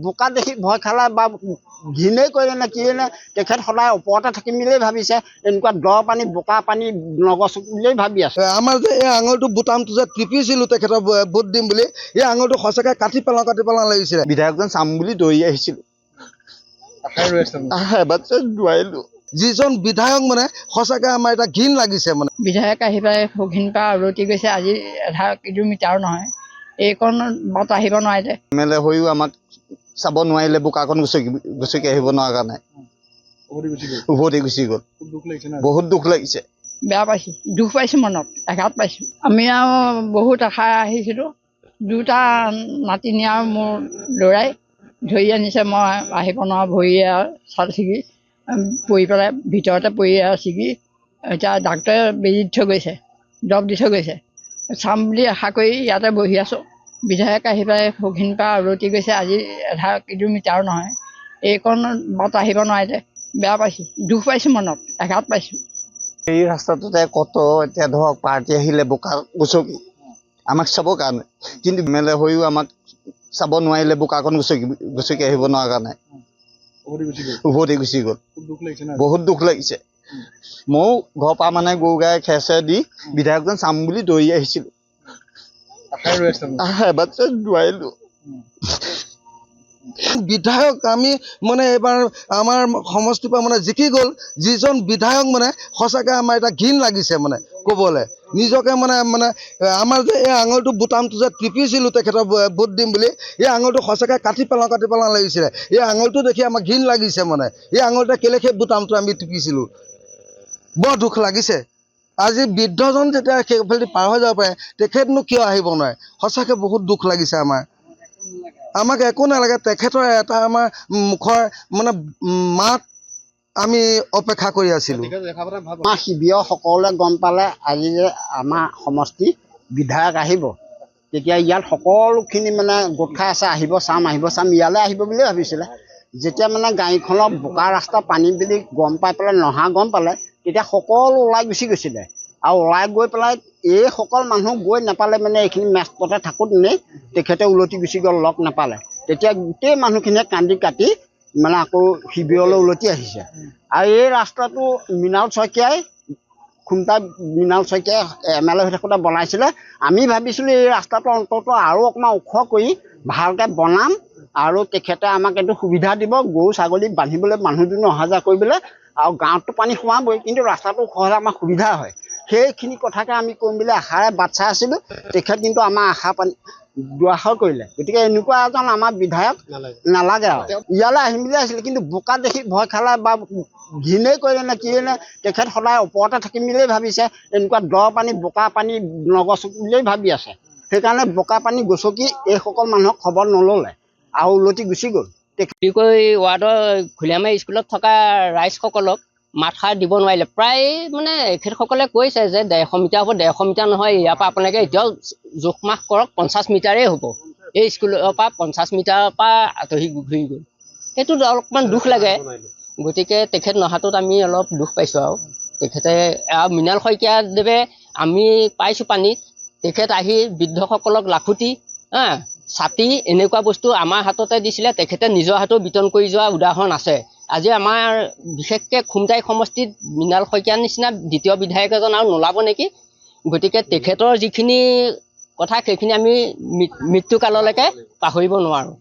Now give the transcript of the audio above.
বোকা দেখি ভয় খালে বা ঘিনেই কৰিলে নে কিয়ে নে তেখেত সদায় ওপৰতে থাকিম বুলিয়েই ভাবিছে। এনেকুৱা দ পানী বোকা পানী নগছক বুলিয়েই ভাবি আছে। আমাৰ যে এই আঙুৰটো বুটামটো যে টিপিছিলোঁ তেখেতৰ ভোট দিম বুলি, এই আঙুৰটো সঁচাকৈ কাটি পেলাওঁ লাগিছিলে। বিধায়কজন চাম বুলি দৌৰি আহিছিলোঁ, এবাৰ নোৱাৰিলোঁ। যিজন বিধায়ক মানে সঁচাকৈ আমাৰ এটা ঘিণ লাগিছে মানে। বিধায়ক আহি পেলাই ঘিণ পৰা উলটি গৈছে। আজি ১/২ কিলোমিটাৰ নহয়, এইকণ বাট আহিব নোৱাৰিলে। MLA হৈও আমাক চাব নোৱাৰিলে, বোকাকণ গুচকি আহিব নোৱাৰা কাৰণে উভতি গুচি গ'ল। বহুত দুখ লাগিছে। বেয়া পাইছোঁ, দুখ পাইছোঁ, মনত আঘাত পাইছোঁ। আমি আৰু বহুত আশা আহিছিলোঁ। দুটা নাতিনী আৰু মোৰ ল'ৰাই ধৰি আনিছে। মই আহিব নোৱাৰা ভৰিয়ে আৰু চাল ছিগি পৰি পেলাই ভিতৰতে পৰি ছিগি এতিয়া ডাক্তৰে বেজি দি থৈ গৈছে, দৰৱ দি থৈ গৈছে। চাম বুলি আশা কৰি ইয়াতে বহি আছোঁ। বিধায়ক আহি পেলাই ঘিণ পৰা উলটি গৈছে। আজি ১/২ কিলোমিটাৰ নহয়, এইকণ বাট আহিব নোৱাৰিলে। বেয়া পাইছোঁ, দুখ পাইছোঁ, মনত আঘাত পাইছোঁ। এই ৰাস্তাটোতে কত এতিয়া ধৰক পাৰ্টি আহিলে বোকা গুচকি আমাক চাবৰ কাৰণে, কিন্তু MLA হৈও আমাক চাব নোৱাৰিলে, বোকাকণ গুচকি আহিব নোৱাৰা কাৰণে উভতি গুচি গ'ল। বহুত দুখ লাগিছে। ময়ো ঘৰৰ পৰা মানে গৰু গাই খেৰ চেৰ দি বিধায়কজন চাম বুলি দৌৰি আহিছিলোঁ, এবাৰ নোৱাৰিলোঁ। বিধায়ক আমি মানে এইবাৰ আমাৰ সমষ্টিৰ পৰা মানে জিকি গ'ল। যিজন বিধায়ক মানে সঁচাকৈ আমাৰ এটা ঘিণ লাগিছে মানে ক'বলৈ। নিজকে মানে আমাৰ যে এই আঙুৰটো বুটামটো যে টিপিছিলোঁ তেখেতৰ ভোট দিম বুলি, এই আঙুৰটো সঁচাকৈ কাটি পেলাওঁ লাগিছিলে। এই আঙুৰটো দেখি আমাৰ ঘিণ লাগিছে মানে। এই আঙুৰটোৱে কেলে সেই বুটামটো আমি টিপিছিলোঁ, বৰ দুখ লাগিছে। আজি বৃদ্ধজন যেতিয়া সেইফালেদি পাৰ হৈ যাব পাৰে, তেখেতনো কিয় আহিব নোৱাৰে? সঁচাকৈ বহুত দুখ লাগিছে আমাৰ। আমাক একো নালাগে, তেখেতৰ এটা আমাৰ মুখৰ মানে মাত আমি অপেক্ষা কৰি আছিলোঁ। আমাৰ শিবিৰৰ সকলোৱে গম পালে আজি যে আমাৰ সমষ্টি বিধায়ক আহিব, তেতিয়া ইয়াত সকলোখিনি মানে গোট খাই আছে, আহিব চাম ইয়ালৈ আহিব বুলিয়ে ভাবিছিলে। যেতিয়া মানে গাড়ীখনৰ বোকা ৰাস্তা পানী বুলি গম পাই পেলাই গম পালে, তেতিয়া সকলো ওলাই গুচি গৈছিলে। আৰু ওলাই গৈ পেলাই এইসকল মানুহ গৈ নাপালে মানে এইখিনি মেষ্টতে থাকোঁতেই তেখেতে উলটি গুচি গ'ল, লগ নাপালে। তেতিয়া গোটেই মানুহখিনিয়ে কান্দি কাটি মানে আকৌ শিবিৰলৈ উলটি আহিছে। আৰু এই ৰাস্তাটো মৃণাল শইকীয়াই MLA হৈ থাকোঁতে বনাইছিলে। আমি ভাবিছিলোঁ এই ৰাস্তাটো অন্তত আৰু অকণমান ওখ কৰি ভালকৈ বনাম আৰু তেখেতে আমাক এইটো সুবিধা দিব, গৰু ছাগলী বান্ধিবলৈ, মানুহ দুনুহ অহা যোৱা কৰিবলৈ। আৰু গাঁৱততো পানী সোমাবই, কিন্তু ৰাস্তাটো ওখ হ'লে আমাৰ সুবিধা হয়। সেইখিনি কথাকে আমি কৰিম বুলি আশাৰে বাট চাই আছিলোঁ। তেখেত কিন্তু আমাৰ আশা পানী দুআষাৰ কৰিলে। গতিকে এনেকুৱা এজন আমাৰ বিধায়ক নালাগে আৰু। ইয়ালৈ আহিম বুলি আহিছিলে, কিন্তু বোকা দেখি ভয় খালে বা ঘিনেই কৰিলে নে কিয়ে নে তেখেত সদায় ওপৰতে থাকিম বুলিয়েই ভাবিছে। এনেকুৱা দ পানী বোকা পানী নগছক বুলিয়েই ভাবি আছে। সেইকাৰণে বোকা পানী গছকি এইসকল মানুহক খবৰ নল'লে আৰু উলটি গুচি গ'ল। ৱাৰ্ডৰ ঘুলীয়ামাৰী স্কুলত থকা ৰাইজসকলক মাতষাৰ দিব নোৱাৰিলে। প্ৰায় মানে এখেতসকলে কৈছে যে 150 মিটাৰ হ'ব। 150 মিটাৰ নহয়, ইয়াৰ পৰা আপোনালোকে এতিয়াও জোখ মাখ কৰক, 50 মিটাৰেই হ'ব। এই স্কুলৰ পৰা 50 মিটাৰৰ পৰা আঁতৰি ঘূৰি গ'ল। সেইটো অলপমান দুখ লাগে। গতিকে তেখেত নহাটোত আমি অলপ দুখ পাইছোঁ। আৰু তেখেতে মৃণাল শইকীয়াদেৱে আমি পাইছোঁ পানীত, তেখেত আহি বৃদ্ধসকলক লাখুটি ছাতি এনেকুৱা বস্তু আমাৰ হাততে দিছিলে। তেখেতে নিজৰ হাতেও বিতৰণ কৰি যোৱা উদাহৰণ আছে। আজি আমাৰ বিশেষকৈ খুমটাই সমষ্টিত মৃণাল শইকীয়াৰ নিচিনা দ্বিতীয় বিধায়ক এজন আৰু নোলাব নেকি। গতিকে তেখেতৰ যিখিনি কথা সেইখিনি আমি মৃত্যুকাললৈকে পাহৰিব নোৱাৰোঁ।